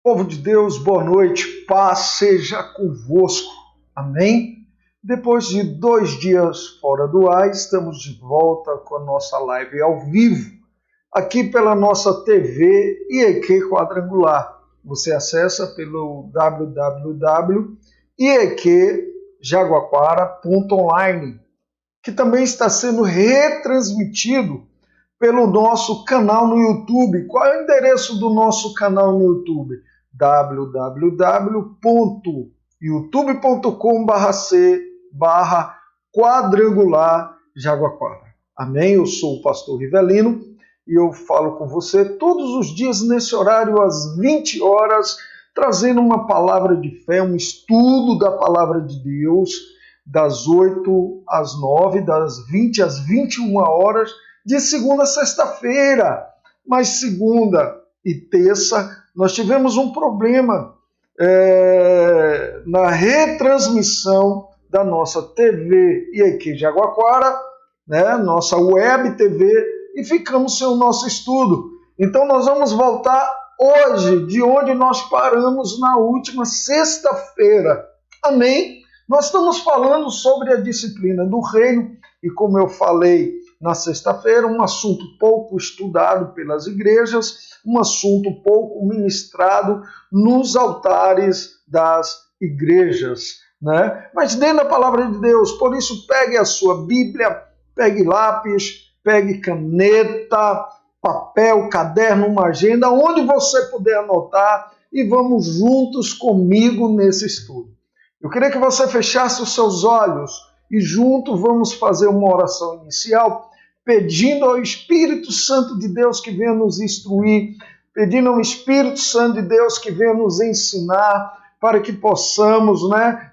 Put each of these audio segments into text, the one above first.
Povo de Deus, boa noite, paz seja convosco. Amém? Depois de 2 dias fora do ar, estamos de volta com a nossa live ao vivo, aqui pela nossa TV IEQ Quadrangular. Você acessa pelo www.ieqjaguaquara.online, que também está sendo retransmitido pelo nosso canal no YouTube. Qual é o endereço do nosso canal no YouTube? www.youtube.com/c/quadrangular Jaguaquara. Amém? Eu sou o pastor Rivelino e eu falo com você todos os dias nesse horário às 20 horas, trazendo uma palavra de fé, um estudo da palavra de Deus, das 8 às 9, das 20 às 21 horas, de segunda a sexta-feira. Mas segunda e terça nós tivemos um problema na retransmissão da nossa TV IEQ Jaguaquara, né, nossa web TV, e ficamos sem o nosso estudo. Então nós vamos voltar hoje, de onde nós paramos na última sexta-feira. Amém? Nós estamos falando sobre a disciplina do reino, e como eu falei na sexta-feira, um assunto pouco estudado pelas igrejas, um assunto pouco ministrado nos altares das igrejas, né? Mas dentro da palavra de Deus. Por isso, pegue a sua Bíblia, pegue lápis, pegue caneta, papel, caderno, uma agenda, onde você puder anotar, e vamos juntos comigo nesse estudo. Eu queria que você fechasse os seus olhos e junto vamos fazer uma oração inicial, pedindo ao Espírito Santo de Deus que venha nos instruir, pedindo ao Espírito Santo de Deus que venha nos ensinar, para que possamos,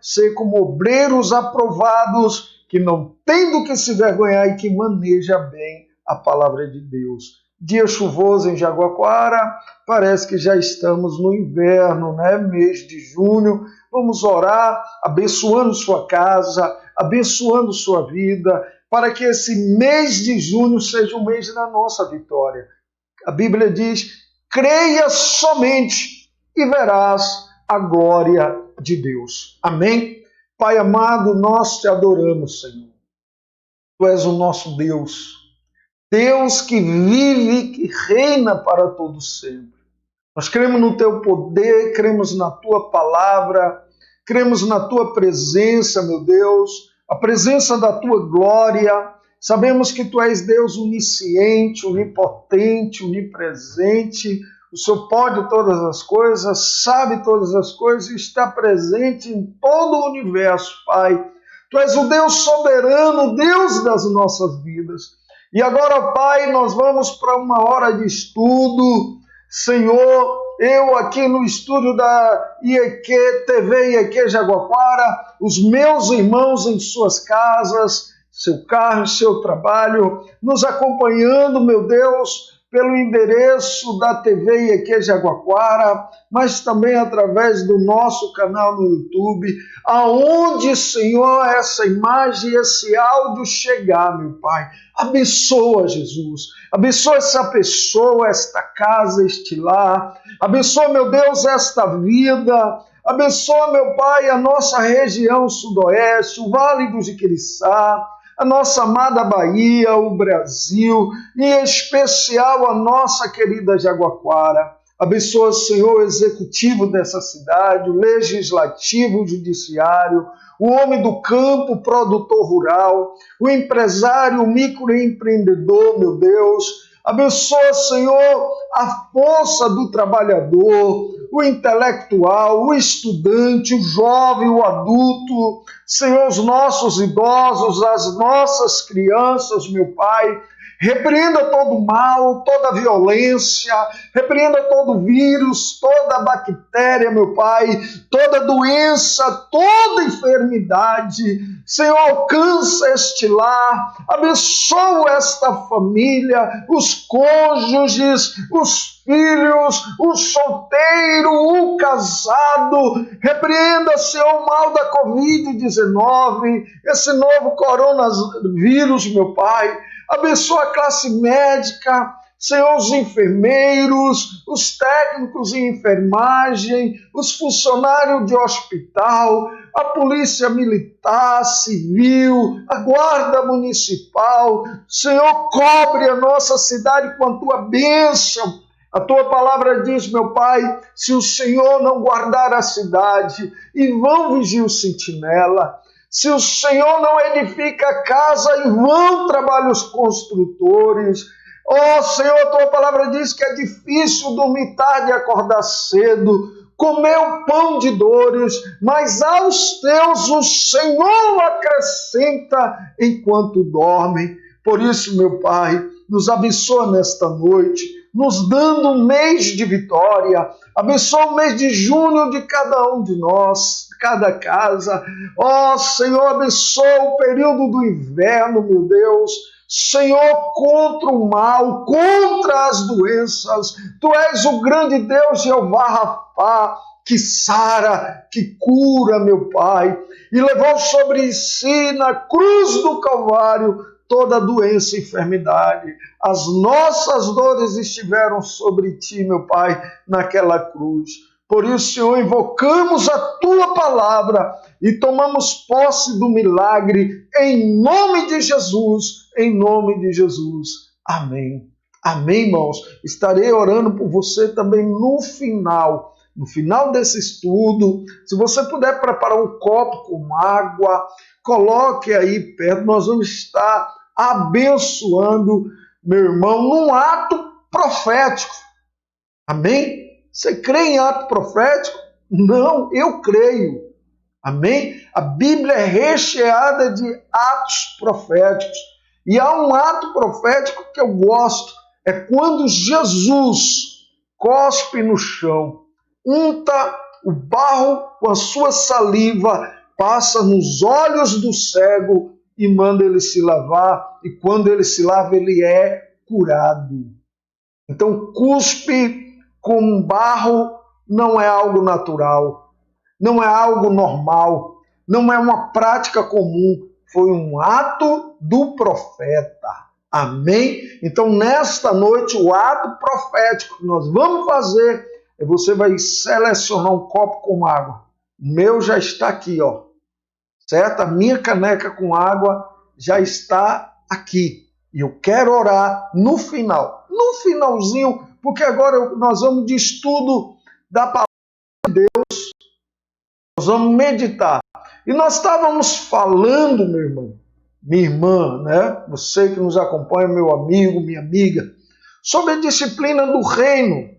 ser como obreiros aprovados, que não tem do que se vergonhar e que maneja bem a palavra de Deus. Dia chuvoso em Jaguaquara, parece que já estamos no inverno, mês de junho. Vamos orar, abençoando sua casa, abençoando sua vida, para que esse mês de junho seja o mês da nossa vitória. A Bíblia diz: creia somente e verás a glória de Deus. Amém? Pai amado, nós te adoramos, Senhor. Tu és o nosso Deus, Deus que vive e que reina para todo sempre. Nós cremos no teu poder, cremos na tua palavra, cremos na tua presença, meu Deus, a presença da tua glória. Sabemos que tu és Deus onisciente, onipotente, onipresente. O Senhor pode todas as coisas, sabe todas as coisas e está presente em todo o universo, Pai. Tu és o Deus soberano, Deus das nossas vidas. E agora, Pai, nós vamos para uma hora de estudo. Senhor, eu aqui no estúdio da IEQ, TV IEQ Jaguaquara, os meus irmãos em suas casas, seu carro, seu trabalho, nos acompanhando, meu Deus, pelo endereço da TV IEQ Jaguaquara, mas também através do nosso canal no YouTube, aonde, Senhor, essa imagem, esse áudio chegar, meu Pai. Abençoa, Jesus. Abençoa essa pessoa, esta casa, este lar. Abençoa, meu Deus, esta vida. Abençoa, meu Pai, a nossa região sudoeste, o Vale do Jiquiriçá, a nossa amada Bahia, o Brasil, e em especial a nossa querida Jaguaquara. Abençoa, Senhor, o executivo dessa cidade, o legislativo, o judiciário, o homem do campo, o produtor rural, o empresário, o microempreendedor, meu Deus. Abençoa, Senhor, a força do trabalhador, o intelectual, o estudante, o jovem, o adulto. Senhor, os nossos idosos, as nossas crianças, meu Pai. Repreenda todo mal, toda violência, repreenda todo vírus, toda bactéria, meu Pai, toda doença, toda enfermidade. Senhor, alcança este lar, abençoa esta família, os cônjuges, os filhos, o solteiro, o casado. Repreenda, Senhor, o mal da Covid-19, esse novo coronavírus, meu Pai. Abençoa a classe médica, Senhor, os enfermeiros, os técnicos em enfermagem, os funcionários de hospital, a polícia militar, civil, a guarda municipal. Senhor, cobre a nossa cidade com a tua bênção. A tua palavra diz, meu Pai, se o Senhor não guardar a cidade, em vão vigia o sentinela. Se o Senhor não edifica a casa, em vão trabalham os construtores. Ó Senhor, a tua palavra diz que é difícil dormir tarde e acordar cedo, comer o pão de dores, mas aos teus o Senhor acrescenta enquanto dorme. Por isso, meu Pai, nos abençoa nesta noite, nos dando um mês de vitória. Abençoa o mês de junho de cada um de nós, cada casa. Ó Senhor, abençoa o período do inverno, meu Deus. Senhor, contra o mal, contra as doenças. Tu és o grande Deus, Jeová Rafá, que sara, que cura, meu Pai. E levou sobre si na cruz do Calvário toda doença e enfermidade. As nossas dores estiveram sobre ti, meu Pai, naquela cruz. Por isso, Senhor, invocamos a tua palavra e tomamos posse do milagre em nome de Jesus, em nome de Jesus. Amém. Amém, irmãos. Estarei orando por você também no final desse estudo. Se você puder preparar um copo com água, coloque aí perto, nós vamos estar abençoando, meu irmão, num ato profético. Amém? Você crê em ato profético? Não, eu creio. Amém? A Bíblia é recheada de atos proféticos. E há um ato profético que eu gosto. É quando Jesus cospe no chão, unta o barro com a sua saliva, passa nos olhos do cego e manda ele se lavar. E quando ele se lava, ele é curado. Então, cuspe com barro não é algo natural, não é algo normal, não é uma prática comum, foi um ato do profeta. Amém? Então, nesta noite, o ato profético que nós vamos fazer é você vai selecionar um copo com água. O meu já está aqui, ó. Certo? A minha caneca com água já está aqui. E eu quero orar no final. No finalzinho, porque agora nós vamos de estudo da palavra de Deus. Nós vamos meditar. E nós estávamos falando, meu irmão, minha irmã, né? Você que nos acompanha, meu amigo, minha amiga, sobre a disciplina do reino.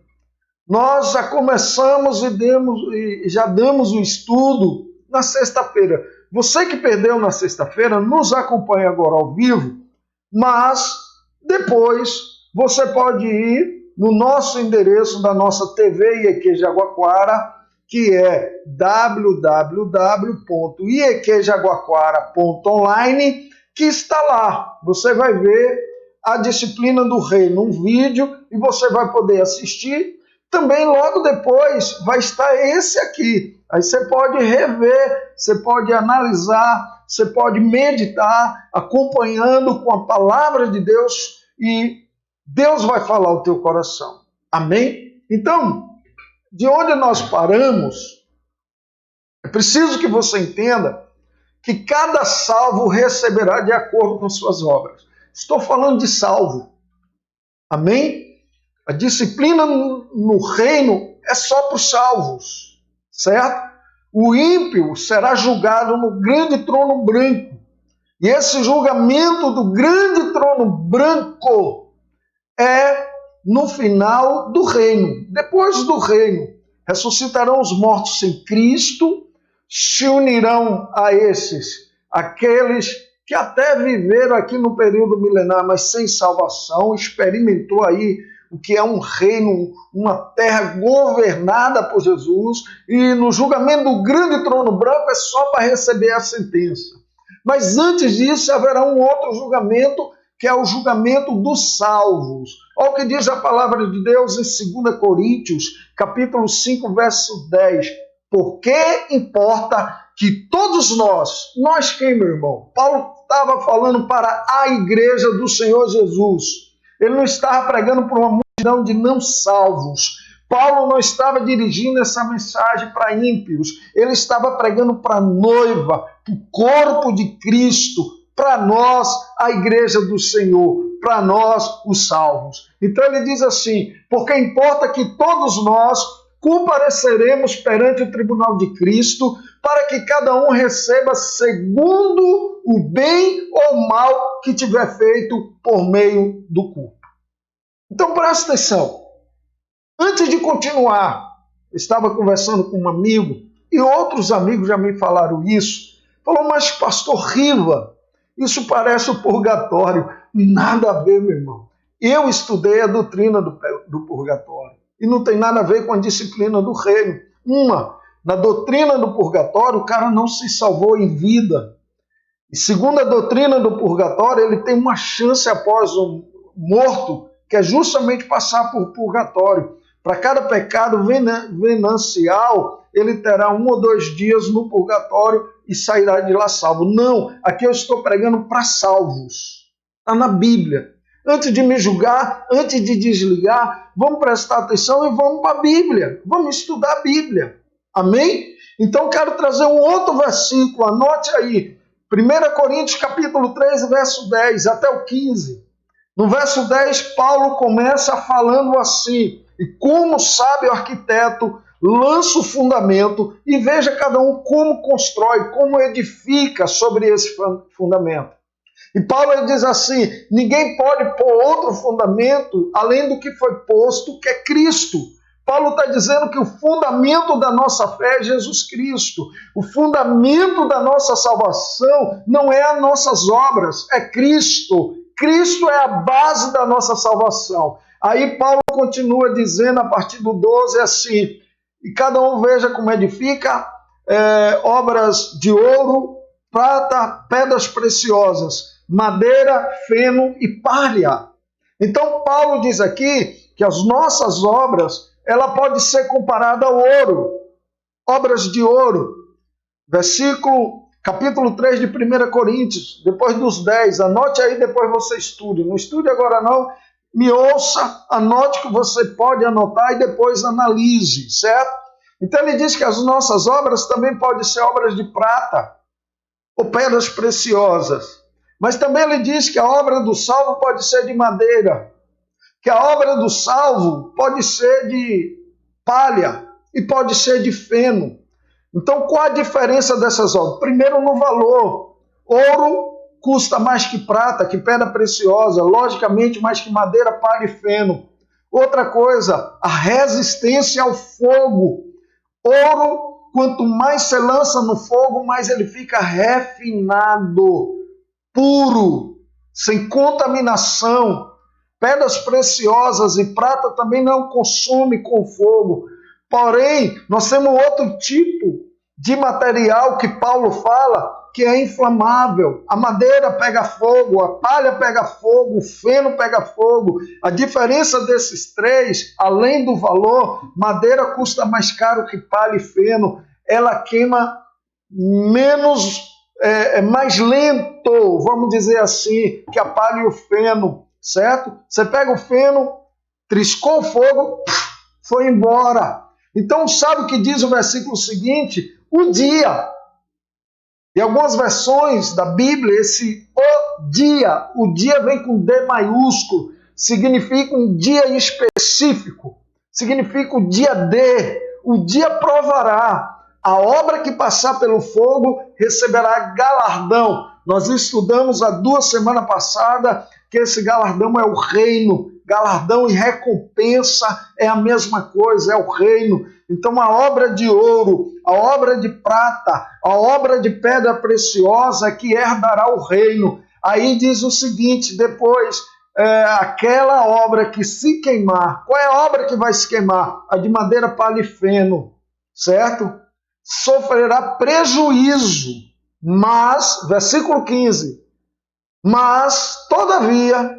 Nós já começamos e já damos o estudo na sexta-feira. Você que perdeu na sexta-feira, nos acompanha agora ao vivo, mas depois você pode ir no nosso endereço da nossa TV IEQ Jaguaquara, que é www.ieqjaguaquara.online, que está lá. Você vai ver a disciplina do reino, um vídeo, e você vai poder assistir. Também logo depois vai estar esse aqui. Aí você pode rever, você pode analisar, você pode meditar, acompanhando com a palavra de Deus, e Deus vai falar ao teu coração. Amém? Então, de onde nós paramos, é preciso que você entenda que cada salvo receberá de acordo com suas obras. Estou falando de salvo. Amém? A disciplina no reino é só para os salvos, certo? O ímpio será julgado no grande trono branco. E esse julgamento do grande trono branco é no final do reino. Depois do reino, ressuscitarão os mortos em Cristo, se unirão a esses, aqueles que até viveram aqui no período milenar, mas sem salvação, experimentou aí o que é um reino, uma terra governada por Jesus, e no julgamento do grande trono branco é só para receber a sentença. Mas antes disso haverá um outro julgamento, que é o julgamento dos salvos. Olha o que diz a palavra de Deus em 2 Coríntios, capítulo 5, verso 10. Porque importa que todos nós quem, meu irmão? Paulo estava falando para a igreja do Senhor Jesus. Ele não estava pregando para uma multidão de não salvos. Paulo não estava dirigindo essa mensagem para ímpios. Ele estava pregando para a noiva, para o corpo de Cristo, para nós, a igreja do Senhor, para nós, os salvos. Então ele diz assim, porque importa que todos nós compareceremos perante o tribunal de Cristo, para que cada um receba segundo o bem ou mal que tiver feito por meio do culto. Então presta atenção. Antes de continuar, eu estava conversando com um amigo, e outros amigos já me falaram isso. Falou, mas pastor Riva, isso parece o purgatório. Nada a ver, meu irmão. Eu estudei a doutrina do purgatório. E não tem nada a ver com a disciplina do reino. Na doutrina do purgatório, o cara não se salvou em vida. E segundo a doutrina do purgatório, ele tem uma chance após o morto, que é justamente passar por purgatório. Para cada pecado venancial, ele terá 1 ou 2 dias no purgatório e sairá de lá salvo. Não, aqui eu estou pregando para salvos. Está na Bíblia. Antes de me julgar, antes de desligar, vamos prestar atenção e vamos para a Bíblia. Vamos estudar a Bíblia. Amém? Então quero trazer um outro versículo, anote aí. 1 Coríntios capítulo 3, verso 10 até o 15. No verso 10, Paulo começa falando assim, e como sabe o arquiteto, lança o fundamento e veja cada um como constrói, como edifica sobre esse fundamento. E Paulo ele diz assim, ninguém pode pôr outro fundamento além do que foi posto, que é Cristo. Paulo está dizendo que o fundamento da nossa fé é Jesus Cristo. O fundamento da nossa salvação não é as nossas obras, é Cristo. Cristo é a base da nossa salvação. Aí Paulo continua dizendo a partir do 12 assim, e cada um veja como edifica obras de ouro, prata, pedras preciosas, madeira, feno e palha. Então Paulo diz aqui que as nossas obras, ela pode ser comparada ao ouro, obras de ouro. Capítulo 3 de 1 Coríntios, depois dos 10, anote aí, depois você estude. Não estude agora não, me ouça, anote que você pode anotar e depois analise, certo? Então ele diz que as nossas obras também podem ser obras de prata ou pedras preciosas. Mas também ele diz que a obra do salvo pode ser de madeira, que a obra do salvo pode ser de palha e pode ser de feno. Então qual a diferença dessas obras? Primeiro no valor. Ouro custa mais que prata, que pedra preciosa, logicamente mais que madeira, palha e feno. Outra coisa, a resistência ao fogo. Ouro, quanto mais você lança no fogo, mais ele fica refinado, puro, sem contaminação. Pedras preciosas e prata também não consome com fogo. Porém, nós temos outro tipo de material que Paulo fala, que é inflamável. A madeira pega fogo, a palha pega fogo, o feno pega fogo. A diferença desses três, além do valor, madeira custa mais caro que palha e feno. Ela queima menos, mais lento, vamos dizer assim, que a palha e o feno, certo? Você pega o feno, triscou o fogo, foi embora. Então, sabe o que diz o versículo seguinte? O dia. Em algumas versões da Bíblia, o dia vem com D maiúsculo, significa um dia específico, significa o dia D, o dia provará. A obra que passar pelo fogo receberá galardão. Nós estudamos há 2 semanas passadas que esse galardão é o reino. Galardão e recompensa é a mesma coisa, é o reino. Então a obra de ouro, a obra de prata, a obra de pedra preciosa é que herdará o reino. Aí diz o seguinte, depois, aquela obra que se queimar, qual é a obra que vai se queimar? A de madeira, palha e feno, certo? Sofrerá prejuízo, mas, versículo 15, mas, todavia,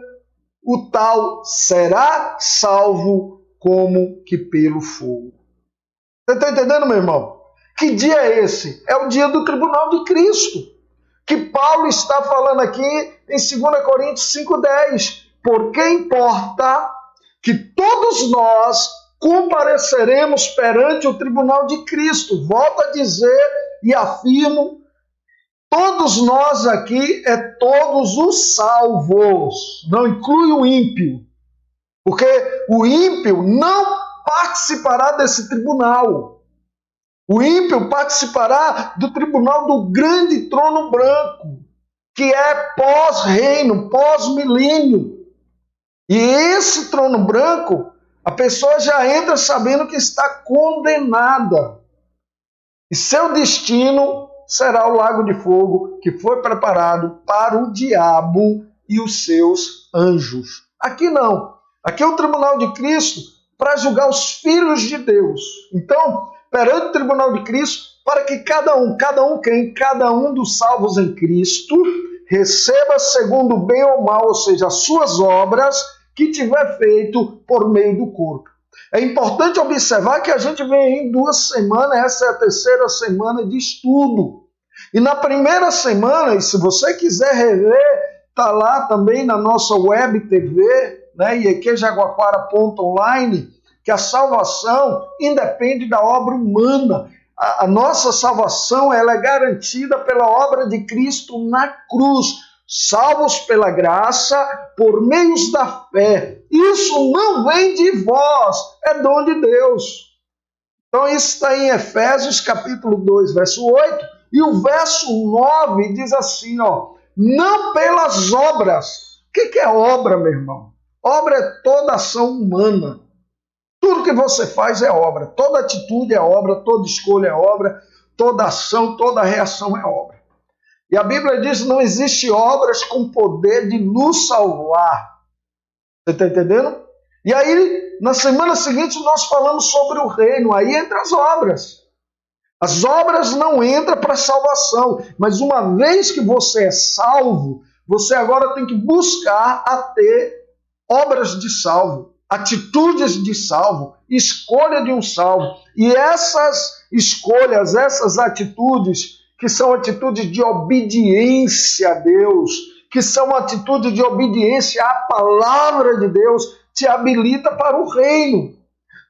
o tal será salvo como que pelo fogo. Você está entendendo, meu irmão? Que dia é esse? É o dia do tribunal de Cristo, que Paulo está falando aqui em 2 Coríntios 5,10. porque importa que todos nós compareceremos perante o tribunal de Cristo. Volto a dizer e afirmo, todos nós aqui todos os salvos, não inclui o ímpio, porque o ímpio não participará desse tribunal. O ímpio participará do tribunal do grande trono branco, que é pós-reino, pós-milênio. E esse trono branco, a pessoa já entra sabendo que está condenada. E seu destino será o lago de fogo que foi preparado para o diabo e os seus anjos. Aqui não. Aqui é o tribunal de Cristo para julgar os filhos de Deus. Então, perante o tribunal de Cristo, para que cada um dos salvos em Cristo receba segundo o bem ou mal, ou seja, as suas obras que tiver feito por meio do corpo. É importante observar que a gente vem em 2 semanas, essa é a 3ª semana de estudo. E na primeira semana, e se você quiser rever, está lá também na nossa web TV, né, iequejaguaquara.online, que a salvação independe da obra humana. A nossa salvação ela é garantida pela obra de Cristo na cruz. Salvos pela graça, por meios da fé. Isso não vem de vós, é dom de Deus. Então isso está em Efésios capítulo 2, verso 8, e o verso 9 diz assim, não pelas obras. O que é obra, meu irmão? Obra é toda ação humana. Tudo que você faz é obra. Toda atitude é obra, toda escolha é obra, toda ação, toda reação é obra. E a Bíblia diz que não existe obras com poder de nos salvar. Você está entendendo? E aí, na semana seguinte, nós falamos sobre o reino. Aí entra as obras. As obras não entram para salvação. Mas uma vez que você é salvo, você agora tem que buscar a ter obras de salvo, atitudes de salvo, escolha de um salvo. E essas escolhas, essas atitudes, que são atitudes de obediência a Deus, que são atitudes de obediência à palavra de Deus, te habilita para o reino.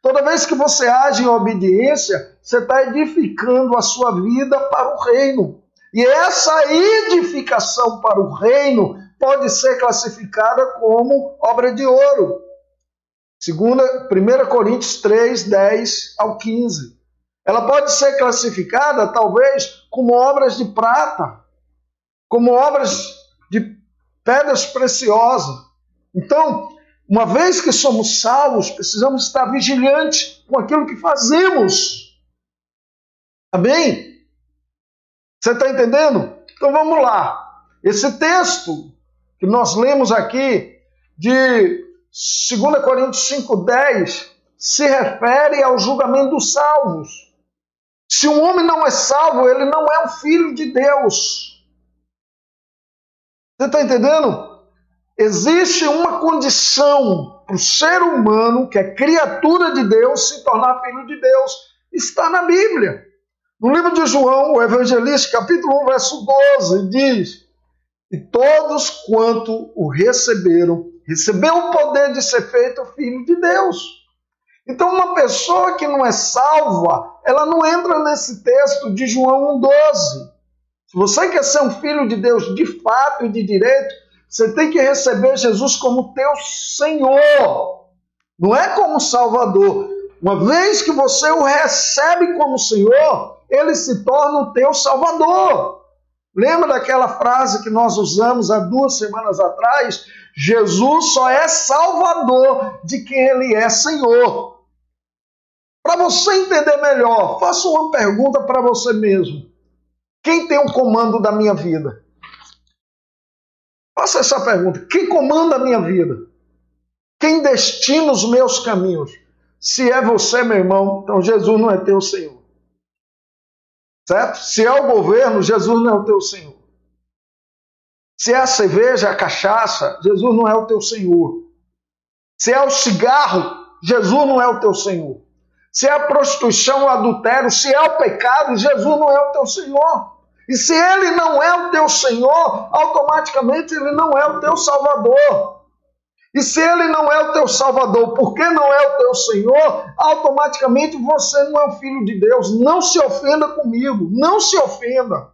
Toda vez que você age em obediência, você está edificando a sua vida para o reino. E essa edificação para o reino pode ser classificada como obra de ouro. 1 Coríntios 3, 10 ao 15. Ela pode ser classificada, talvez, como obras de prata, como obras de pedras preciosas. Então, uma vez que somos salvos, precisamos estar vigilantes com aquilo que fazemos. Amém? Você está entendendo? Então vamos lá. Esse texto que nós lemos aqui, de 2 Coríntios 5,10, se refere ao julgamento dos salvos. Se um homem não é salvo, ele não é um filho de Deus. Você está entendendo? Existe uma condição para o ser humano, que é criatura de Deus, se tornar filho de Deus. Está na Bíblia. No livro de João, o evangelista, capítulo 1, verso 12, diz: e todos quanto o receberam, recebeu o poder de ser feito filho de Deus. Então, uma pessoa que não é salva, ela não entra nesse texto de João 1,12. Se você quer ser um filho de Deus de fato e de direito, você tem que receber Jesus como teu Senhor. Não é como Salvador. Uma vez que você o recebe como Senhor, ele se torna o teu Salvador. Lembra daquela frase que nós usamos há 2 semanas atrás? Jesus só é Salvador de quem ele é Senhor. Para você entender melhor, faça uma pergunta para você mesmo. Quem tem o comando da minha vida? Faça essa pergunta. Quem comanda a minha vida? Quem destina os meus caminhos? Se é você, meu irmão, então Jesus não é teu Senhor. Certo? Se é o governo, Jesus não é o teu Senhor. Se é a cerveja, a cachaça, Jesus não é o teu Senhor. Se é o cigarro, Jesus não é o teu Senhor. Se é a prostituição, o adultério, se é o pecado, Jesus não é o teu Senhor. E se ele não é o teu Senhor, automaticamente ele não é o teu Salvador. E se ele não é o teu Salvador, porque não é o teu Senhor, automaticamente você não é o filho de Deus. Não se ofenda comigo, não se ofenda.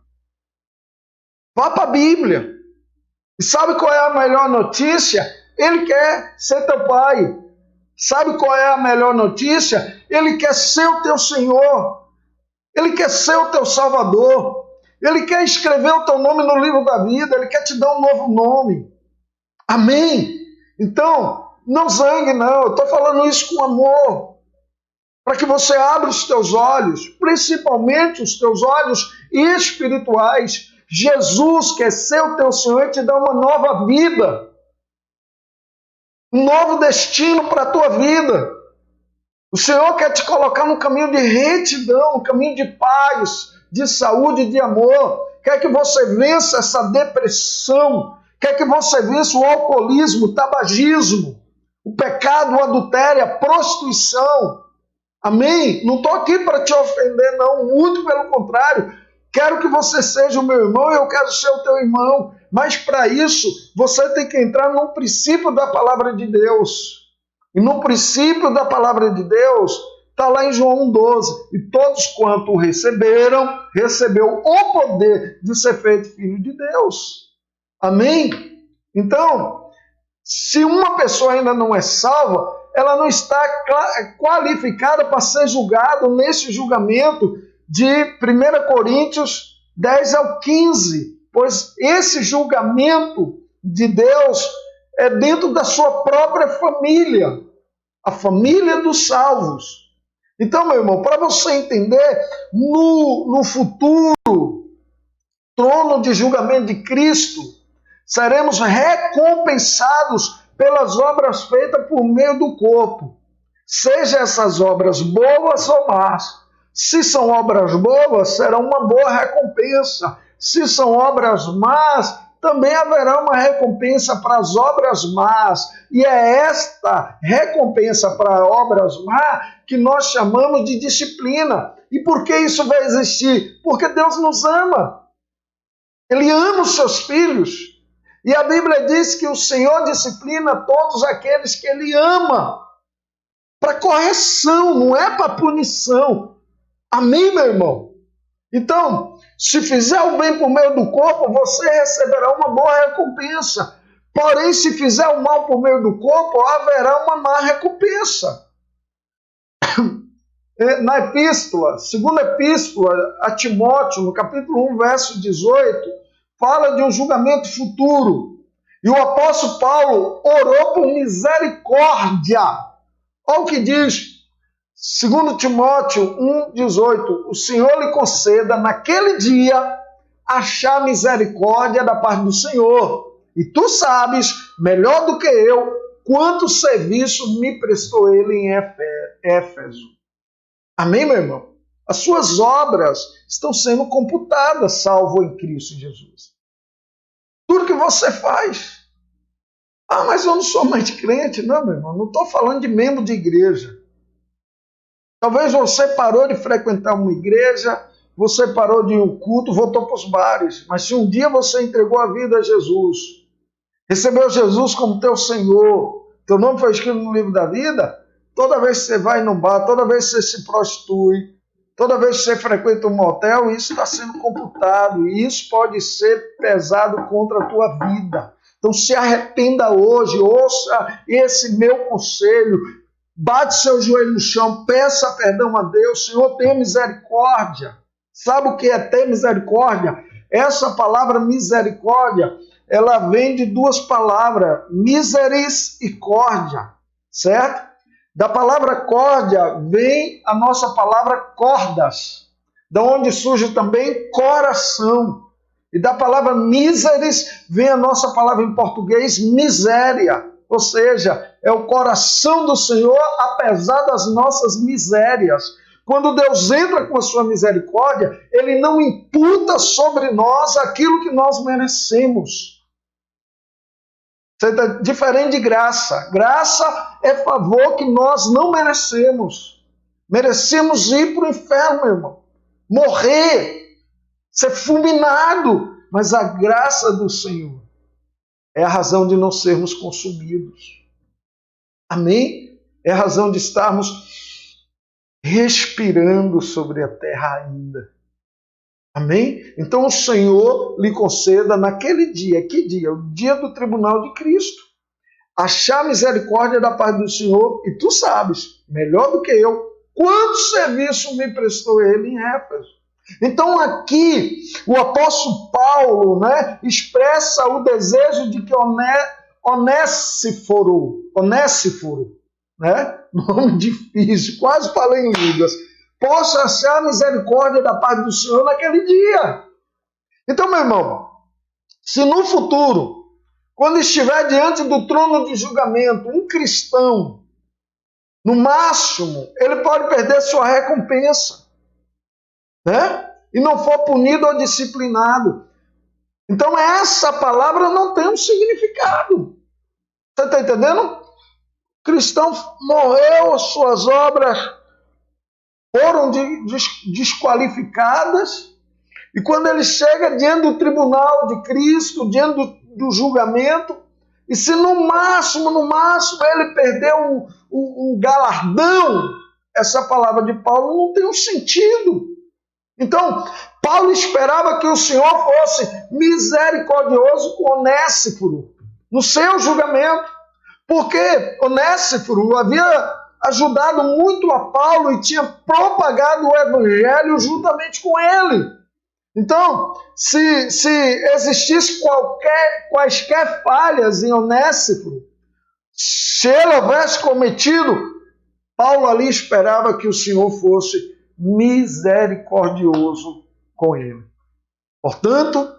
Vá para a Bíblia. E sabe qual é a melhor notícia? Ele quer ser teu pai. Sabe qual é a melhor notícia? Ele quer ser o teu Senhor. Ele quer ser o teu Salvador. Ele quer escrever o teu nome no livro da vida. Ele quer te dar um novo nome. Amém? Então, não zangue não. Eu estou falando isso com amor. Para que você abra os teus olhos, principalmente os teus olhos espirituais. Jesus quer ser o teu Senhor e te dar uma nova vida. Um novo destino para a tua vida. O Senhor quer te colocar no caminho de retidão, no caminho de paz, de saúde e de amor. Quer que você vença essa depressão. Quer que você vença o alcoolismo, o tabagismo, o pecado, o adultério, a prostituição. Amém? Não estou aqui para te ofender, não. Muito pelo contrário. Quero que você seja o meu irmão e eu quero ser o teu irmão. Mas para isso, você tem que entrar no princípio da palavra de Deus. E no princípio da palavra de Deus, está lá em João 1,12. E todos quanto o receberam, recebeu o poder de ser feito filho de Deus. Amém? Então, se uma pessoa ainda não é salva, ela não está qualificada para ser julgada nesse julgamento de 1 Coríntios 10 ao 15, pois esse julgamento de Deus é dentro da sua própria família, a família dos salvos. Então, meu irmão, para você entender, no futuro trono de julgamento de Cristo, seremos recompensados pelas obras feitas por meio do corpo, seja essas obras boas ou más. Se são obras boas, será uma boa recompensa. Se são obras más, também haverá uma recompensa para as obras más. E é esta recompensa para obras más que nós chamamos de disciplina. E por que isso vai existir? Porque Deus nos ama. Ele ama os seus filhos. E a Bíblia diz que o Senhor disciplina todos aqueles que Ele ama. Para correção, não é para punição. Amém, meu irmão? Então, se fizer o bem por meio do corpo, você receberá uma boa recompensa. Porém, se fizer o mal por meio do corpo, haverá uma má recompensa. Na epístola, segunda epístola a Timóteo, no capítulo 1, verso 18, fala de um julgamento futuro. E o apóstolo Paulo orou por misericórdia. Olha o que diz 2 Timóteo 1,18. O Senhor lhe conceda naquele dia achar misericórdia da parte do Senhor. E tu sabes, melhor do que eu, quanto serviço me prestou ele em Éfeso. Amém, meu irmão? As suas obras estão sendo computadas, salvo em Cristo Jesus. Tudo que você faz. Ah, mas eu não sou mais crente. Não, meu irmão, não estou falando de membro de igreja. Talvez você parou de frequentar uma igreja, você parou de ir ao culto, voltou para os bares. Mas se um dia você entregou a vida a Jesus, recebeu Jesus como teu Senhor, teu nome foi escrito no livro da vida, toda vez que você vai no bar, toda vez que você se prostitui, toda vez que você frequenta um motel, isso está sendo computado. E isso pode ser pesado contra a tua vida. Então se arrependa hoje, ouça esse meu conselho. Bate seu joelho no chão, peça perdão a Deus. Senhor, tenha misericórdia. Sabe o que é ter misericórdia? Essa palavra misericórdia, ela vem de duas palavras, miseris e córdia, certo? Da palavra córdia vem a nossa palavra cordas, da onde surge também coração. E da palavra miseris vem a nossa palavra em português miséria. Ou seja, é o coração do Senhor apesar das nossas misérias. Quando Deus entra com a sua misericórdia, Ele não imputa sobre nós aquilo que nós merecemos. Diferente de graça. Graça é favor que nós não merecemos. Merecemos ir para o inferno, meu irmão. Morrer. Ser fulminado. Mas a graça do Senhor é a razão de não sermos consumidos. Amém? É a razão de estarmos respirando sobre a terra ainda. Amém? Então o Senhor lhe conceda naquele dia, que dia? O dia do tribunal de Cristo. Achar misericórdia da parte do Senhor, e tu sabes, melhor do que eu, quanto serviço me prestou ele em Éfeso. Então aqui o apóstolo Paulo, né, expressa o desejo de que Onéssiforo, né, nome difícil, quase falei em línguas, possa achar misericórdia da parte do Senhor naquele dia. Então, meu irmão, se no futuro, quando estiver diante do trono de julgamento, um cristão, no máximo, ele pode perder sua recompensa, né? E não for punido ou disciplinado. Então essa palavra não tem um significado. Você está entendendo? O cristão morreu, suas obras foram desqualificadas, e quando ele chega diante do tribunal de Cristo, diante do julgamento, e se no máximo ele perdeu o galardão, essa palavra de Paulo não tem um sentido. Então, Paulo esperava que o Senhor fosse misericordioso com Onéssiforo no seu julgamento, porque Onéssiforo havia ajudado muito a Paulo e tinha propagado o evangelho juntamente com ele. Então, se existisse quaisquer falhas em Onéssiforo, se ele houvesse cometido, Paulo ali esperava que o Senhor fosse misericordioso com ele. Portanto,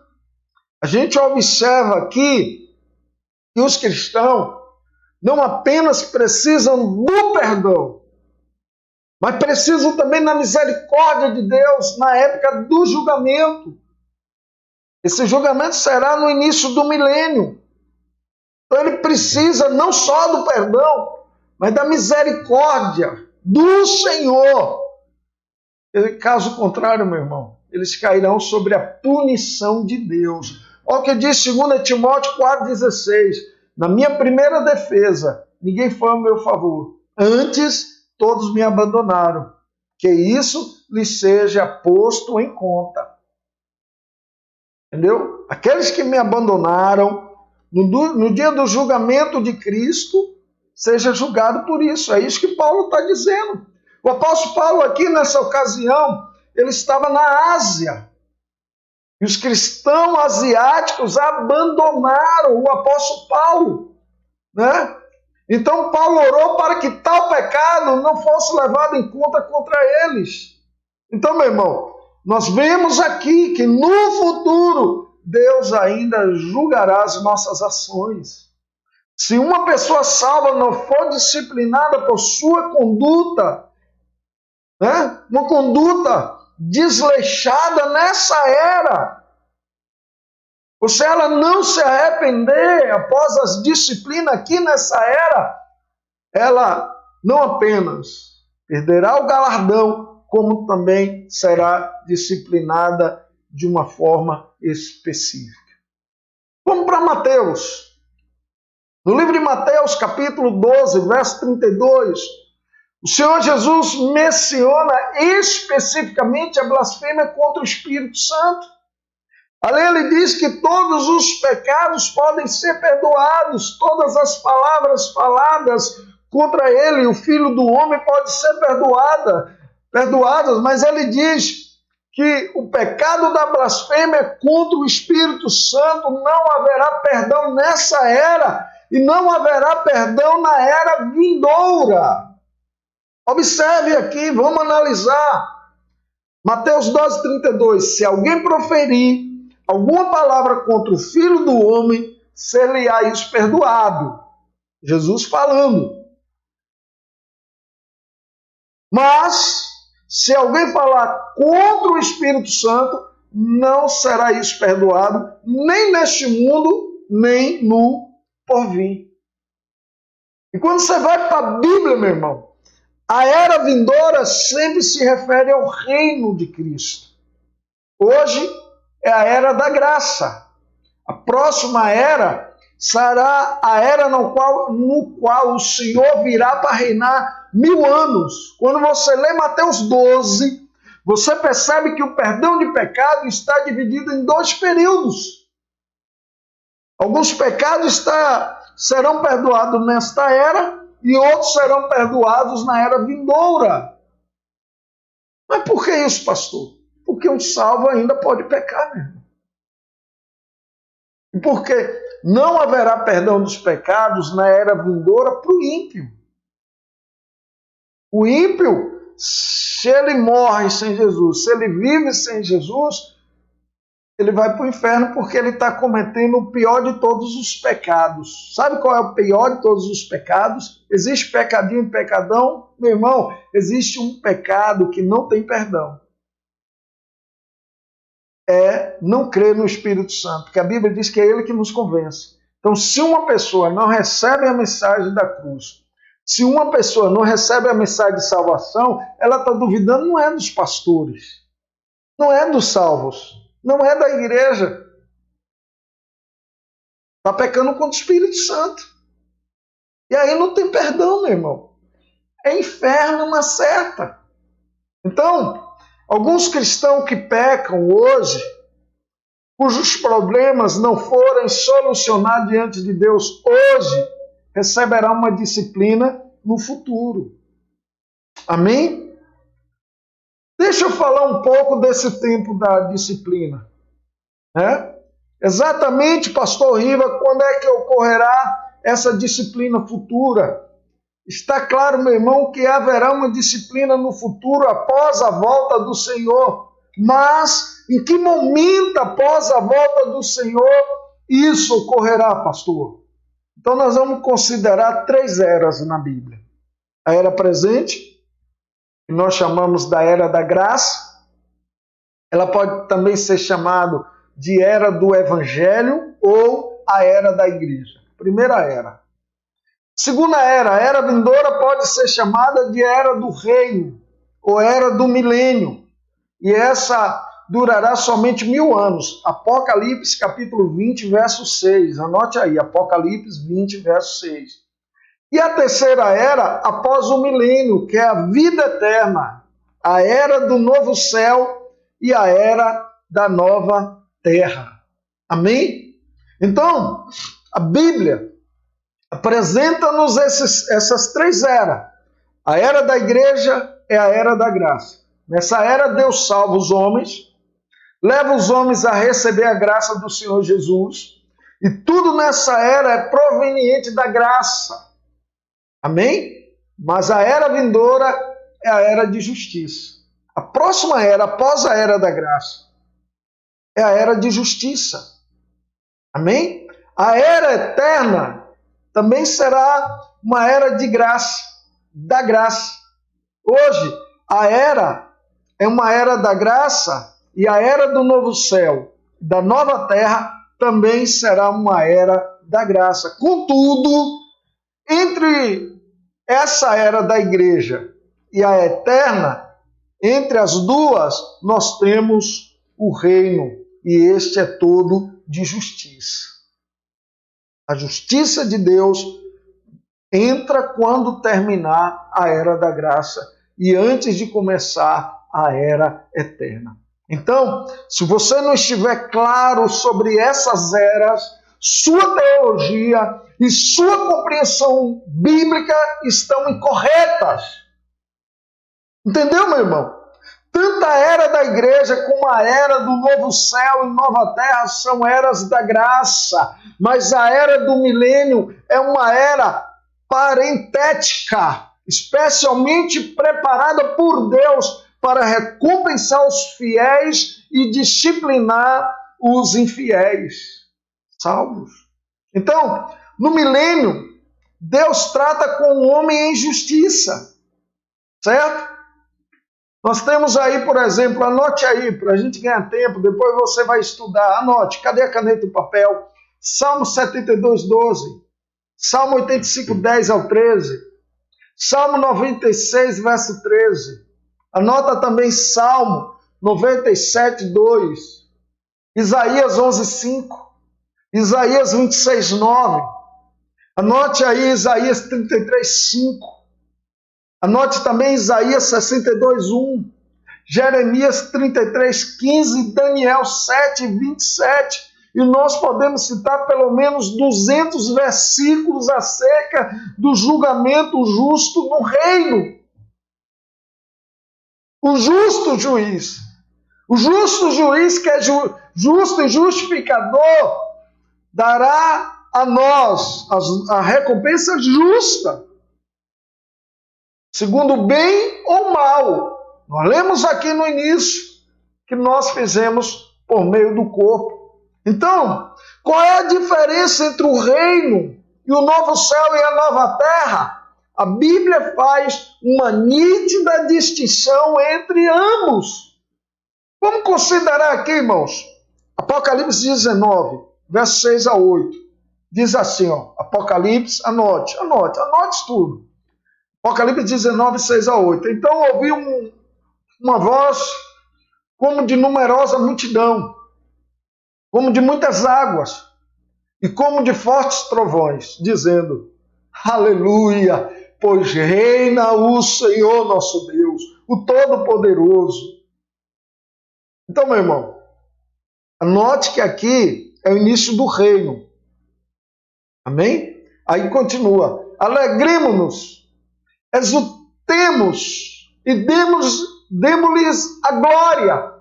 a gente observa aqui que os cristãos não apenas precisam do perdão, mas precisam também da misericórdia de Deus na época do julgamento. Esse julgamento será no início do milênio. Então ele precisa não só do perdão, mas da misericórdia do Senhor. Caso contrário, meu irmão, eles cairão sobre a punição de Deus. Olha o que diz 2 Timóteo 4,16. Na minha primeira defesa, ninguém foi ao meu favor. Antes, todos me abandonaram. Que isso lhes seja posto em conta. Entendeu? Aqueles que me abandonaram, no dia do julgamento de Cristo, seja julgado por isso. É isso que Paulo está dizendo. O apóstolo Paulo aqui, nessa ocasião, ele estava na Ásia. E os cristãos asiáticos abandonaram o apóstolo Paulo, né? Então Paulo orou para que tal pecado não fosse levado em conta contra eles. Então, meu irmão, nós vemos aqui que no futuro Deus ainda julgará as nossas ações. Se uma pessoa salva não for disciplinada por sua conduta, né? Uma conduta desleixada nessa era, ou se ela não se arrepender após as disciplinas aqui nessa era, ela não apenas perderá o galardão, como também será disciplinada de uma forma específica. Vamos para Mateus. No livro de Mateus, capítulo 12, verso 32, o Senhor Jesus menciona especificamente a blasfêmia contra o Espírito Santo. Ali ele diz que todos os pecados podem ser perdoados, todas as palavras faladas contra ele, o Filho do Homem, pode ser perdoadas, mas ele diz que o pecado da blasfêmia contra o Espírito Santo não haverá perdão nessa era e não haverá perdão na era vindoura. Observe aqui, vamos analisar. Mateus 12, 32. Se alguém proferir alguma palavra contra o Filho do Homem, ser-lhe-á isso perdoado. Jesus falando. Mas, se alguém falar contra o Espírito Santo, não será isso perdoado, nem neste mundo, nem no porvir. E quando você vai para a Bíblia, meu irmão, a era vindoura sempre se refere ao reino de Cristo. Hoje é a era da graça. A próxima era será a era no qual o Senhor virá para reinar 1000 anos. Quando você lê Mateus 12, você percebe que o perdão de pecado está dividido em 2 períodos. Alguns pecados serão perdoados nesta era e outros serão perdoados na era vindoura. Mas por que isso, pastor? Porque um salvo ainda pode pecar, meu irmão. Porque não haverá perdão dos pecados na era vindoura para o ímpio. O ímpio, se ele morre sem Jesus, se ele vive sem Jesus, ele vai para o inferno porque ele está cometendo o pior de todos os pecados. Sabe qual é o pior de todos os pecados? Existe pecadinho e pecadão? Meu irmão, existe um pecado que não tem perdão. É não crer no Espírito Santo, porque a Bíblia diz que é ele que nos convence. Então, se uma pessoa não recebe a mensagem da cruz, se uma pessoa não recebe a mensagem de salvação, ela está duvidando, não é dos pastores, não é dos salvos, não é da igreja. Está pecando contra o Espírito Santo. E aí não tem perdão, meu irmão. É inferno na certa. Então, alguns cristãos que pecam hoje, cujos problemas não forem solucionados diante de Deus hoje, receberão uma disciplina no futuro. Amém? Deixa eu falar um pouco desse tempo da disciplina. Exatamente, pastor Riva, quando é que ocorrerá essa disciplina futura? Está claro, meu irmão, que haverá uma disciplina no futuro após a volta do Senhor. Mas em que momento após a volta do Senhor isso ocorrerá, pastor? Então nós vamos considerar 3 eras na Bíblia. A era presente, que nós chamamos da era da graça. Ela pode também ser chamada de era do Evangelho ou a era da igreja. Primeira era. Segunda era, a era vindoura pode ser chamada de era do reino ou era do milênio. E essa durará somente 1000 anos. Apocalipse capítulo 20, verso 6. Anote aí, Apocalipse 20, verso 6. E a terceira era após o milênio, que é a vida eterna. A era do novo céu e a era da nova terra. Amém? Então, a Bíblia apresenta-nos essas 3 eras. A era da igreja é a era da graça. Nessa era, Deus salva os homens, leva os homens a receber a graça do Senhor Jesus, e tudo nessa era é proveniente da graça. Amém? Mas a era vindoura é a era de justiça. A próxima era, após a era da graça, é a era de justiça. Amém? A era eterna também será uma era de graça, da graça. Hoje, a era é uma era da graça e a era do novo céu, da nova terra, também será uma era da graça. Contudo, entre essa era da igreja e a eterna, entre as duas, nós temos o reino, e este é todo de justiça. A justiça de Deus entra quando terminar a era da graça e antes de começar a era eterna. Então, se você não estiver claro sobre essas eras, sua teologia e sua compreensão bíblica estão incorretas. Entendeu, meu irmão? Tanto a era da igreja como a era do novo céu e nova terra são eras da graça, mas a era do milênio é uma era parentética, especialmente preparada por Deus para recompensar os fiéis e disciplinar os infiéis, salvos. Então, no milênio, Deus trata com o homem em justiça, certo? Nós temos aí, por exemplo, anote aí, para a gente ganhar tempo, depois você vai estudar, anote, cadê a caneta e o papel? Salmo 72, 12, Salmo 85, 10 ao 13, Salmo 96, verso 13, anota também Salmo 97, 2, Isaías 11, 5, Isaías 26:9. Anote aí Isaías 33:5. Anote também Isaías 62:1. Jeremias 33:15, Daniel 7:27. E nós podemos citar pelo menos 200 versículos acerca do julgamento justo no reino. O justo juiz. O justo juiz, que é justo e justificador, dará a nós a recompensa justa, segundo o bem ou mal. Nós lemos aqui no início que nós fizemos por meio do corpo. Então, qual é a diferença entre o reino e o novo céu e a nova terra? A Bíblia faz uma nítida distinção entre ambos. Vamos considerar aqui, irmãos, Apocalipse 19, versos 6 a 8. Diz assim, ó, Apocalipse, anote tudo. Apocalipse 19, 6 a 8. Então ouvi uma voz como de numerosa multidão, como de muitas águas, e como de fortes trovões, dizendo: Aleluia, pois reina o Senhor nosso Deus, o Todo-Poderoso. Então, meu irmão, anote que aqui é o início do reino. Amém? Aí continua: alegremos-nos, exultemos e demos-lhes a glória,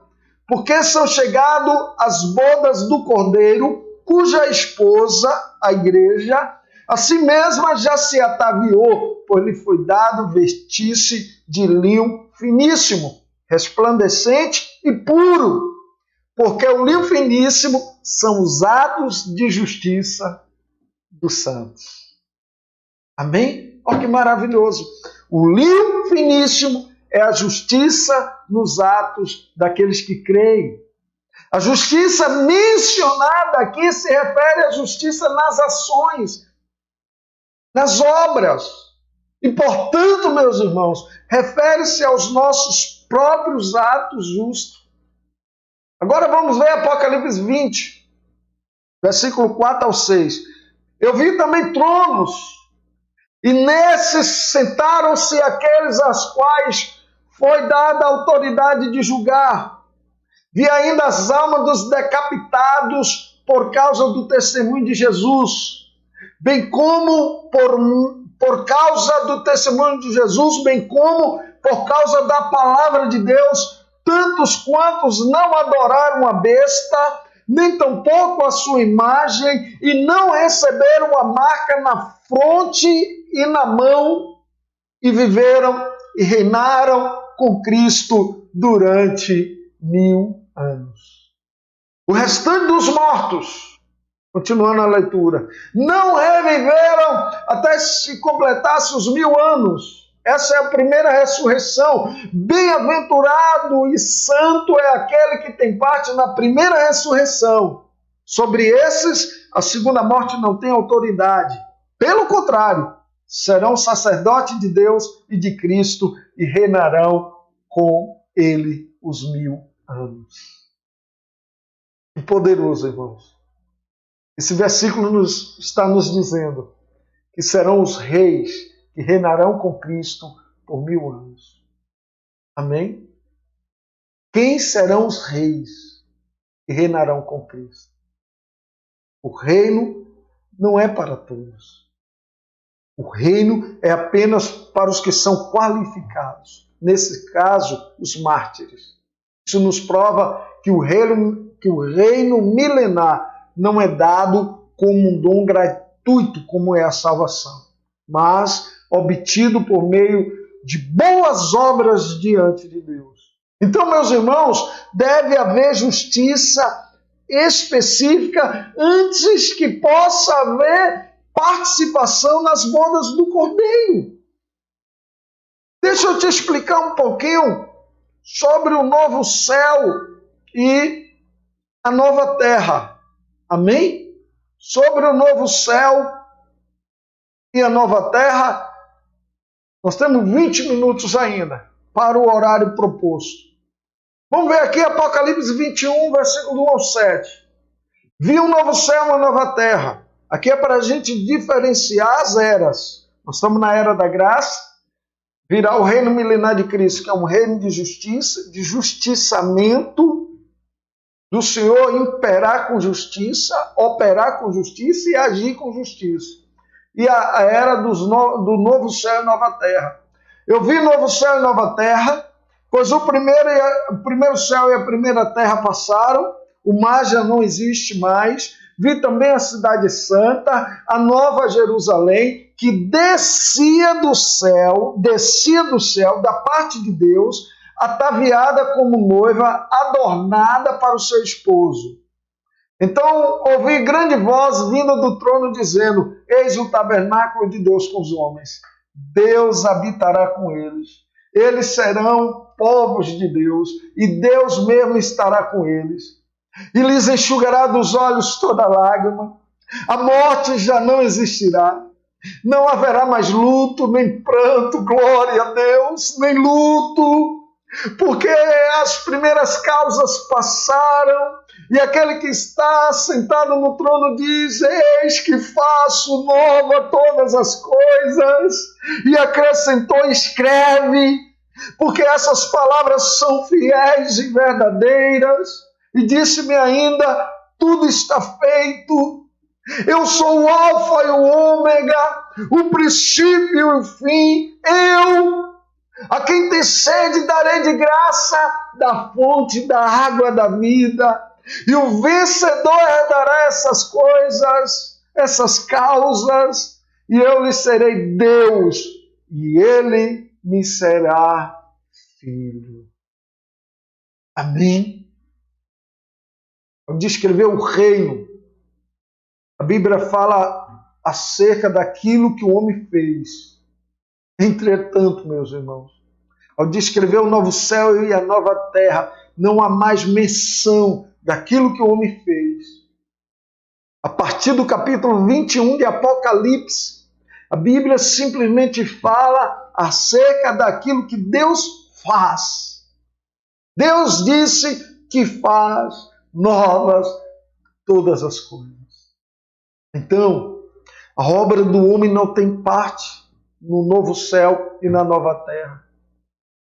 porque são chegadas as bodas do Cordeiro, cuja esposa, a igreja, a si mesma já se ataviou, pois lhe foi dado vestir-se de linho finíssimo, resplandecente e puro, porque o linho finíssimo são os atos de justiça dos santos. Amém? Olha que maravilhoso. O linho finíssimo é a justiça nos atos daqueles que creem. A justiça mencionada aqui se refere à justiça nas ações, nas obras. E, portanto, meus irmãos, refere-se aos nossos próprios atos justos. Agora vamos ver Apocalipse 20, versículo 4 ao 6. Eu vi também tronos, e nesses sentaram-se aqueles aos quais foi dada a autoridade de julgar. Vi ainda as almas dos decapitados por causa do testemunho de Jesus, bem como por causa do testemunho de Jesus, bem como por causa da palavra de Deus, tantos quantos não adoraram a besta, nem tampouco a sua imagem, e não receberam a marca na fronte e na mão, e viveram e reinaram com Cristo durante 1000 anos. O restante dos mortos, continuando a leitura, não reviveram até se completasse os 1000 anos. Essa é a primeira ressurreição. Bem-aventurado e santo é aquele que tem parte na primeira ressurreição. Sobre esses, a segunda morte não tem autoridade. Pelo contrário, serão sacerdotes de Deus e de Cristo e reinarão com ele os 1000 anos. Que poderoso, irmãos. Esse versículo está nos dizendo que serão os reis que reinarão com Cristo por 1000 anos. Amém? Quem serão os reis que reinarão com Cristo? O reino não é para todos. O reino é apenas para os que são qualificados. Nesse caso, os mártires. Isso nos prova que o reino milenar não é dado como um dom gratuito, como é a salvação, mas obtido por meio de boas obras diante de Deus. Então, meus irmãos, deve haver justiça específica antes que possa haver participação nas bodas do Cordeiro. Deixa eu te explicar um pouquinho sobre o novo céu e a nova terra. Amém? Sobre o novo céu e a nova terra, nós temos 20 minutos ainda para o horário proposto. Vamos ver aqui Apocalipse 21, versículo 1 ao 7. Vi um novo céu e uma nova terra. Aqui é para a gente diferenciar as eras. Nós estamos na era da graça, virá o reino milenar de Cristo, que é um reino de justiça, de justiçamento, do Senhor imperar com justiça, operar com justiça e agir com justiça. E a era do novo céu e nova terra. Eu vi novo céu e nova terra, pois o primeiro céu e a primeira terra passaram, o mar já não existe mais. Vi também a cidade santa, a nova Jerusalém, que descia do céu, da parte de Deus, ataviada como noiva, adornada para o seu esposo. Então ouvi grande voz vinda do trono dizendo: eis o tabernáculo de Deus com os homens. Deus habitará com eles. Eles serão povos de Deus, e Deus mesmo estará com eles. E lhes enxugará dos olhos toda lágrima. A morte já não existirá. Não haverá mais luto, nem pranto, glória a Deus, nem luto, porque as primeiras causas passaram. E aquele que está sentado no trono diz: eis que faço nova todas as coisas. E acrescentou: escreve, porque essas palavras são fiéis e verdadeiras. E disse-me ainda: tudo está feito. Eu sou o Alfa e o Ômega, o princípio e o fim. Eu, a quem tem sede, darei de graça da fonte da água da vida. E o vencedor herdará essas coisas, essas causas, e eu lhe serei Deus, e ele me será filho. Amém? Ao descrever o reino, a Bíblia fala acerca daquilo que o homem fez. Entretanto, meus irmãos, ao descrever o novo céu e a nova terra, não há mais menção daquilo que o homem fez. A partir do capítulo 21 de Apocalipse, a Bíblia simplesmente fala acerca daquilo que Deus faz. Deus disse que faz novas todas as coisas. Então, a obra do homem não tem parte no novo céu e na nova terra.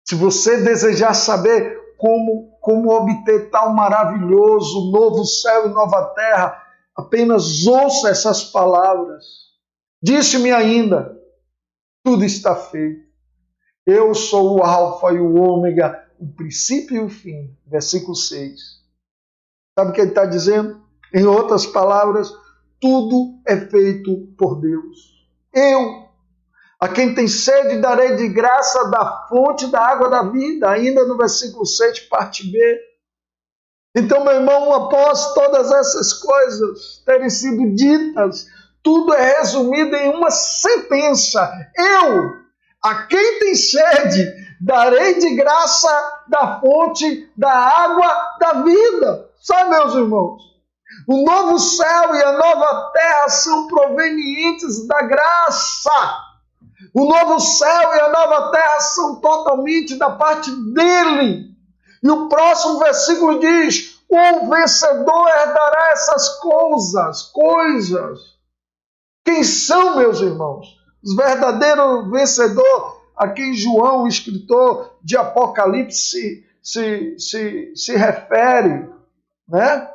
Se você desejar saber como obter tal maravilhoso novo céu e nova terra, apenas ouça essas palavras. Disse-me ainda: tudo está feito. Eu sou o Alfa e o Ômega, o princípio e o fim. Versículo 6. Sabe o que ele está dizendo? Em outras palavras, tudo é feito por Deus. Eu, a quem tem sede, darei de graça da fonte da água da vida. Ainda no versículo 6, parte B. Então, meu irmão, após todas essas coisas terem sido ditas, tudo é resumido em uma sentença. Eu, a quem tem sede, darei de graça da fonte da água da vida. Sabe, meus irmãos? O novo céu e a nova terra são provenientes da graça. O novo céu e a nova terra são totalmente da parte dele. E o próximo versículo diz: o vencedor herdará essas coisas. Quem são, meus irmãos? Os verdadeiros vencedores a quem João, o escritor de Apocalipse, se refere, né?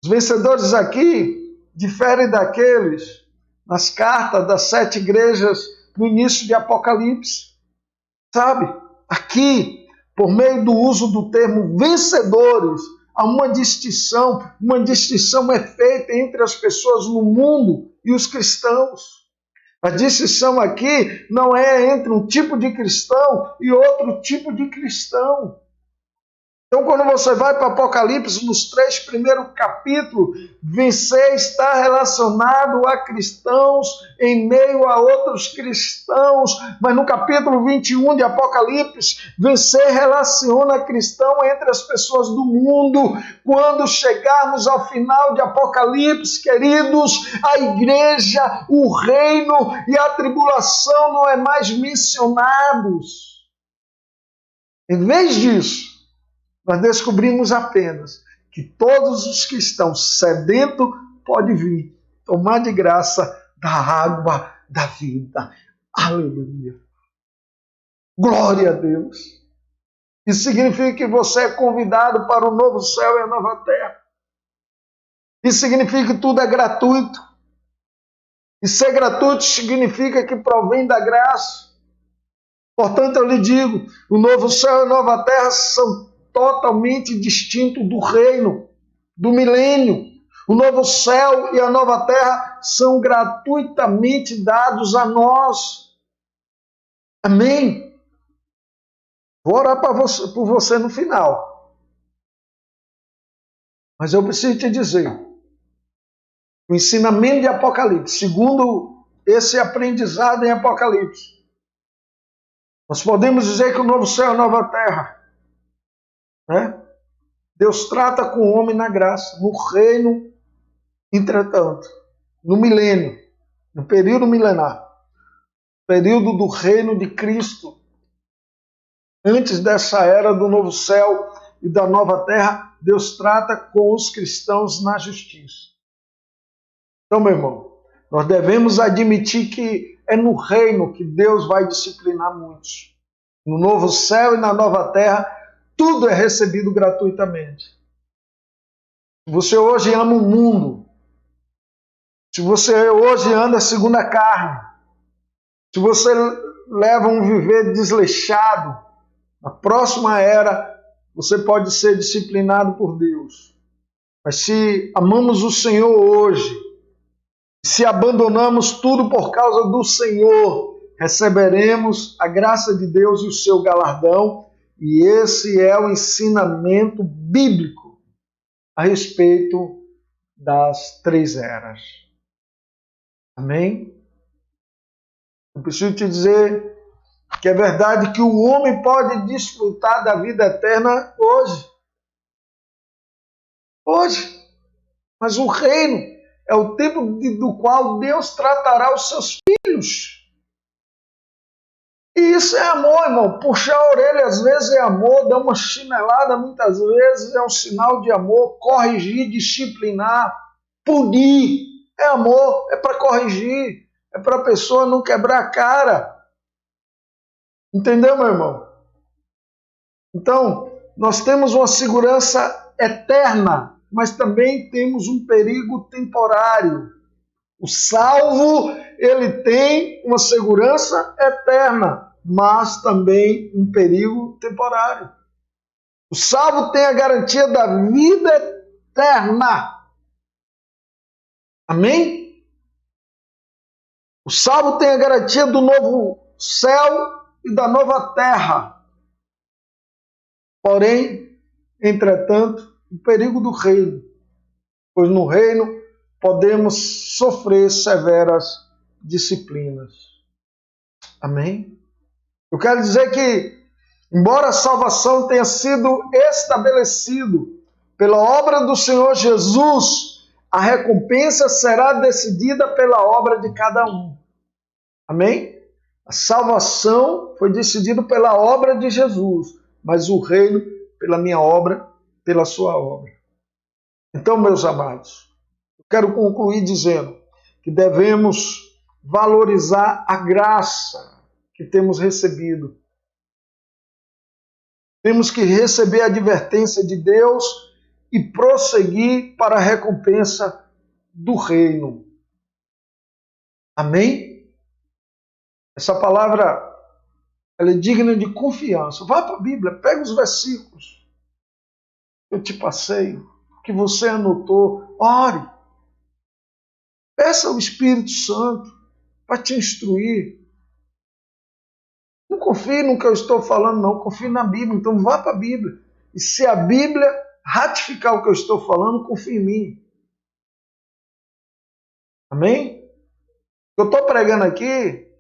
Os vencedores aqui diferem daqueles nas cartas das 7 igrejas no início de Apocalipse. Sabe? Aqui, por meio do uso do termo vencedores, há uma distinção é feita entre as pessoas no mundo e os cristãos. A distinção aqui não é entre um tipo de cristão e outro tipo de cristão. Então, quando você vai para Apocalipse, nos 3 primeiros capítulos, vencer está relacionado a cristãos em meio a outros cristãos. Mas no capítulo 21 de Apocalipse, vencer relaciona cristão entre as pessoas do mundo. Quando chegarmos ao final de Apocalipse, queridos, a igreja, o reino e a tribulação não é mais mencionados. Em vez disso, nós descobrimos apenas que todos os que estão sedentos podem vir tomar de graça da água da vida. Aleluia. Glória a Deus. Isso significa que você é convidado para o novo céu e a nova terra. Isso significa que tudo é gratuito. E ser gratuito significa que provém da graça. Portanto, eu lhe digo, o novo céu e a nova terra são totalmente distintos do reino, do milênio. O novo céu e a nova terra são gratuitamente dados a nós. Amém? Vou orar por você no final. Mas eu preciso te dizer, o ensinamento de Apocalipse, segundo esse aprendizado em Apocalipse, nós podemos dizer que o novo céu e a nova terra, né? Deus trata com o homem na graça, no reino, entretanto, no milênio, no período milenar, período do reino de Cristo, antes dessa era do novo céu e da nova terra, Deus trata com os cristãos na justiça. Então, meu irmão, nós devemos admitir que é no reino que Deus vai disciplinar muitos. No novo céu e na nova terra, tudo é recebido gratuitamente. Se você hoje ama o mundo, se você hoje anda segundo a carne, se você leva um viver desleixado, na próxima era você pode ser disciplinado por Deus. Mas se amamos o Senhor hoje, se abandonamos tudo por causa do Senhor, receberemos a graça de Deus e o seu galardão, e esse é o ensinamento bíblico a respeito das três eras. Amém? Eu preciso te dizer que é verdade que o homem pode desfrutar da vida eterna hoje. Hoje. Mas o reino é o tempo do qual Deus tratará os seus filhos. E isso é amor, irmão. Puxar a orelha às vezes é amor, dar uma chinelada muitas vezes é um sinal de amor, corrigir, disciplinar, punir. É amor, é para corrigir, é para a pessoa não quebrar a cara. Entendeu, meu irmão? Então, nós temos uma segurança eterna, mas também temos um perigo temporário. O salvo, ele tem uma segurança eterna, mas também um perigo temporário. O salvo tem a garantia da vida eterna. Amém? O salvo tem a garantia do novo céu e da nova terra. Porém, entretanto, o perigo do reino, pois no reino podemos sofrer severas disciplinas. Amém? Eu quero dizer que, embora a salvação tenha sido estabelecido pela obra do Senhor Jesus, a recompensa será decidida pela obra de cada um. Amém? A salvação foi decidida pela obra de Jesus, mas o reino pela minha obra, pela sua obra. Então, meus amados, eu quero concluir dizendo que devemos valorizar a graça que temos recebido. Temos que receber a advertência de Deus e prosseguir para a recompensa do reino. Amém? Essa palavra ela é digna de confiança. Vá para a Bíblia, pega os versículos que eu te passei, que você anotou, ore. Peça ao Espírito Santo para te instruir. Não confie no que eu estou falando, não. Confie na Bíblia. Então vá para a Bíblia. E se a Bíblia ratificar o que eu estou falando, confie em mim. Amém? Eu estou pregando aqui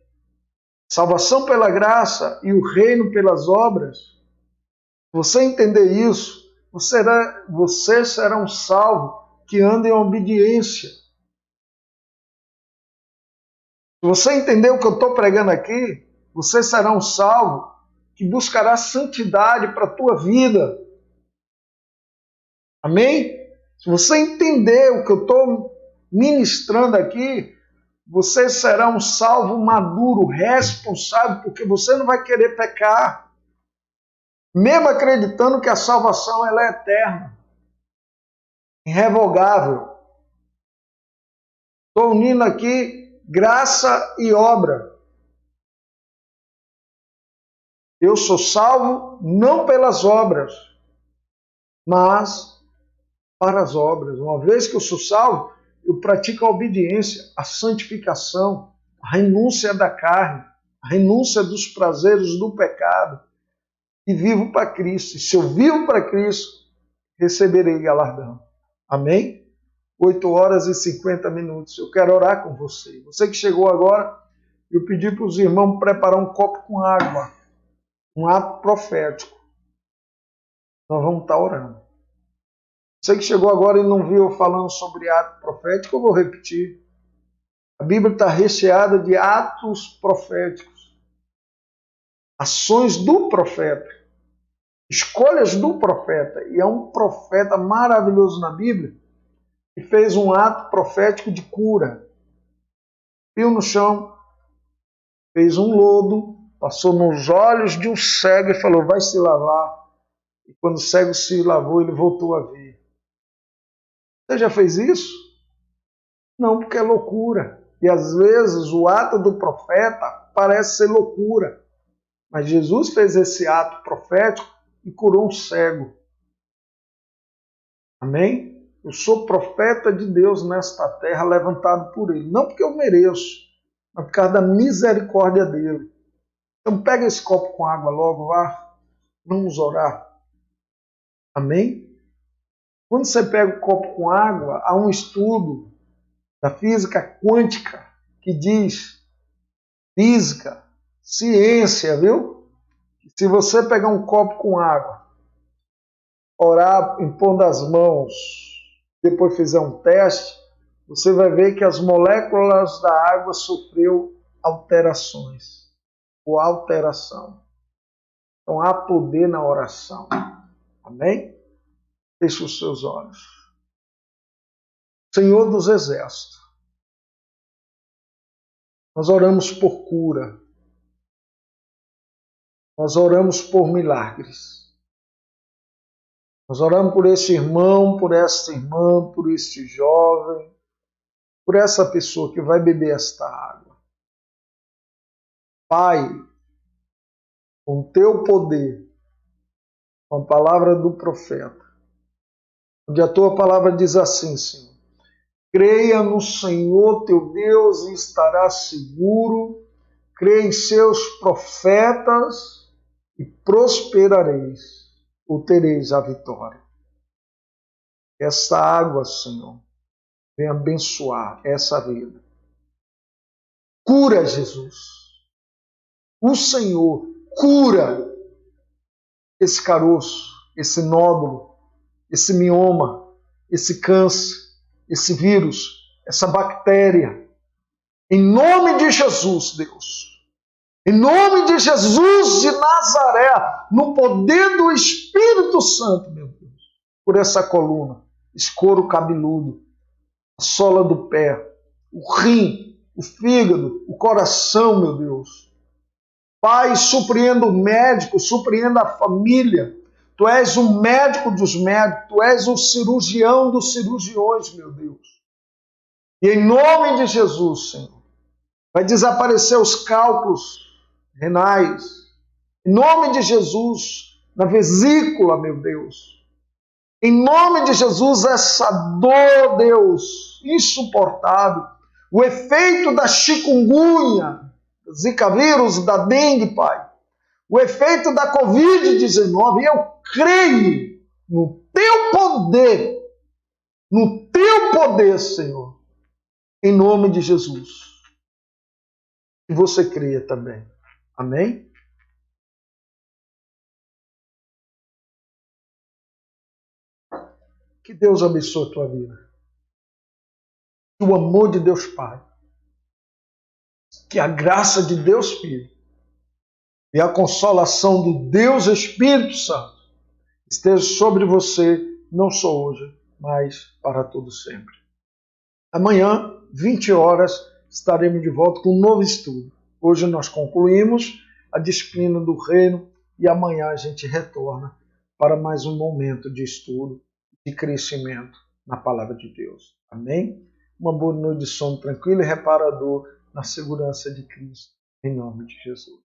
salvação pela graça e o reino pelas obras. Se você entender isso, você será um salvo que anda em obediência. Se você entender o que eu estou pregando aqui, você será um salvo que buscará santidade para a tua vida. Amém? Se você entender o que eu estou ministrando aqui, você será um salvo maduro, responsável, porque você não vai querer pecar, mesmo acreditando que a salvação ela é eterna, irrevogável. Estou unindo aqui graça e obra. Eu sou salvo não pelas obras, mas para as obras. Uma vez que eu sou salvo, eu pratico a obediência, a santificação, a renúncia da carne, a renúncia dos prazeres do pecado e vivo para Cristo. E se eu vivo para Cristo, receberei galardão. Amém? 8h50. Eu quero orar com você. Você que chegou agora, eu pedi para os irmãos preparar um copo com água, um ato profético. Nós vamos estar orando. Você que chegou agora e não viu eu falando sobre ato profético, eu vou repetir. A Bíblia está recheada de atos proféticos. Ações do profeta. Escolhas do profeta. E é um profeta maravilhoso na Bíblia que fez um ato profético de cura. Viu no chão, fez um lodo, passou nos olhos de um cego e falou, vai se lavar. E quando o cego se lavou, ele voltou a ver. Você já fez isso? Não, porque é loucura. E às vezes o ato do profeta parece ser loucura. Mas Jesus fez esse ato profético e curou um cego. Amém? Eu sou profeta de Deus nesta terra, levantado por Ele. Não porque eu mereço, mas por causa da misericórdia dEle. Então pega esse copo com água logo, vá. Vamos orar. Amém? Quando você pega o copo com água, há um estudo da física quântica que diz, física, ciência, viu? Se você pegar um copo com água, orar impondo as mãos, depois fizer um teste, você vai ver que as moléculas da água sofreu alterações, ou alteração. Então há poder na oração. Amém? Feche os seus olhos. Senhor dos Exércitos, nós oramos por cura. Nós oramos por milagres. Nós oramos por esse irmão, por essa irmã, por este jovem, por essa pessoa que vai beber esta água. Pai, com teu poder, com a palavra do profeta, onde a tua palavra diz assim, Senhor, creia no Senhor teu Deus e estarás seguro, creia em seus profetas e prosperareis, ou tereis a vitória. Essa água, Senhor, vem abençoar essa vida. Cura, Jesus. O Senhor cura esse caroço, esse nódulo, esse mioma, esse câncer, esse vírus, essa bactéria. Em nome de Jesus, Deus. Em nome de Jesus de Nazaré, no poder do Espírito Santo, meu Deus. Por essa coluna, esse couro cabeludo, a sola do pé, o rim, o fígado, o coração, meu Deus. Pai, surpreenda o médico, surpreenda a família. Tu és o médico dos médicos, tu és o cirurgião dos cirurgiões, meu Deus. E em nome de Jesus, Senhor, vai desaparecer os cálculos renais. Em nome de Jesus, na vesícula, meu Deus. Em nome de Jesus, essa dor, Deus, insuportável. O efeito da chikungunya, Zika vírus, da dengue, Pai. O efeito da Covid-19, eu creio no teu poder, Senhor, em nome de Jesus. E você creia também. Amém? Que Deus abençoe a tua vida. Que o amor de Deus Pai, que a graça de Deus Filho e a consolação do Deus Espírito Santo esteja sobre você não só hoje, mas para todo sempre. Amanhã, 20 horas, estaremos de volta com um novo estudo. Hoje nós concluímos a disciplina do reino e amanhã a gente retorna para mais um momento de estudo, de crescimento na palavra de Deus. Amém? Uma boa noite de sono tranquilo e reparador na segurança de Cristo, em nome de Jesus.